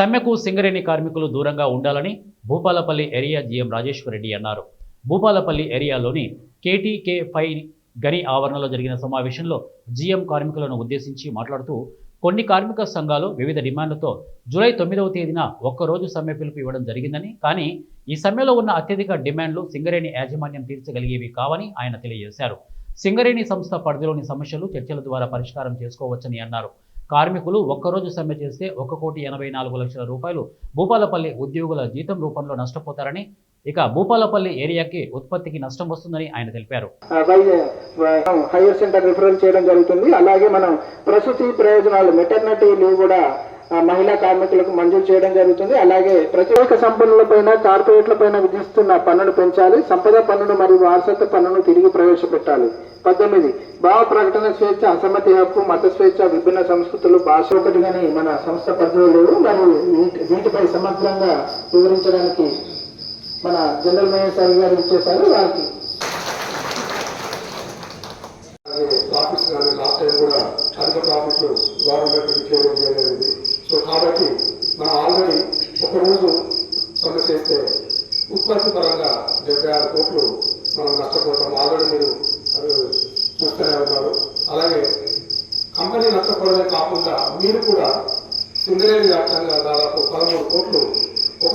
సమ్మెకు సింగరేణి కార్మికులు దూరంగా ఉండాలని భూపాలపల్లి ఏరియా జీఎం రాజేశ్వరరెడ్డి అన్నారు. భూపాలపల్లి ఏరియాలోని KTK5 గని ఆవరణలో జరిగిన సమావేశంలో జీఎం కార్మికులను ఉద్దేశించి మాట్లాడుతూ కొన్ని కార్మిక సంఘాలు వివిధ డిమాండ్లతో జూలై 9వ తేదీన ఒక్కరోజు సమ్మె పిలుపు ఇవ్వడం జరిగిందని, కానీ ఈ సమ్మెలో ఉన్న అత్యధిక డిమాండ్లు సింగరేణి యాజమాన్యం తీర్చగలిగేవి కావని ఆయన తెలియజేశారు. సింగరేణి సంస్థ పరిధిలోని సమస్యలు చర్చల ద్వారా పరిష్కారం చేసుకోవచ్చని అన్నారు. కార్మికులు ఒక్కరోజు సమ్మె చేస్తే 1,84,00,000 రూపాయలు భూపాలపల్లి ఉద్యోగుల జీతం రూపంలో నష్టపోతారని, ఇక భూపాలపల్లి ఏరియాకి ఉత్పత్తికి నష్టం వస్తుందని ఆయన తెలిపారు. హైయర్ సెంటర్ రిఫరల్ చేయడం జరుగుతుంది. అలాగే మనం ప్రసూతి ప్రయోజనాలు మెటర్నిటీ లీవ్ కూడా మహిళా కార్మికులకు మంజూరు చేయడం జరుగుతుంది. అలాగే ప్రత్యేక సంపన్నులపైన కార్పొరేట్లపైన విధిస్తున్న పన్నును పెంచాలి. సంపద పన్నును మరియు వారసత్వ పన్నును తిరిగి ప్రవేశపెట్టాలి. 18 భావ ప్రకటన స్వేచ్ఛ, అసమ్మతి హక్కు, మత స్వేచ్ఛ, విభిన్న సంస్కృతులు, భాష ఒకటిగాని మన సంస్థ పరిధిలో లేవు. మరియు వీటిపై సమగ్రంగా వివరించడానికి మన జనరల్ మేనేజర్ గారు ఇచ్చేశారు. వారికి ప్రాఫిట్స్ కానీ లాస్ట్ టైం కూడా అధిక ప్రాఫిట్లు గవర్నమెంట్ చేయడం జరిగింది. సో కాబట్టి మనం ఆల్రెడీ ఒకరోజు సమ్మె చేస్తే ఉత్పత్తి పరంగా 76 కోట్లు మనం నష్టపోతాం. ఆల్రెడీ మీరు చూస్తూనే ఉన్నారు. అలాగే కంపెనీ నష్టపోవడమే కాకుండా మీరు కూడా సింగరేణి వ్యాప్తంగా దాదాపు 13 కోట్లు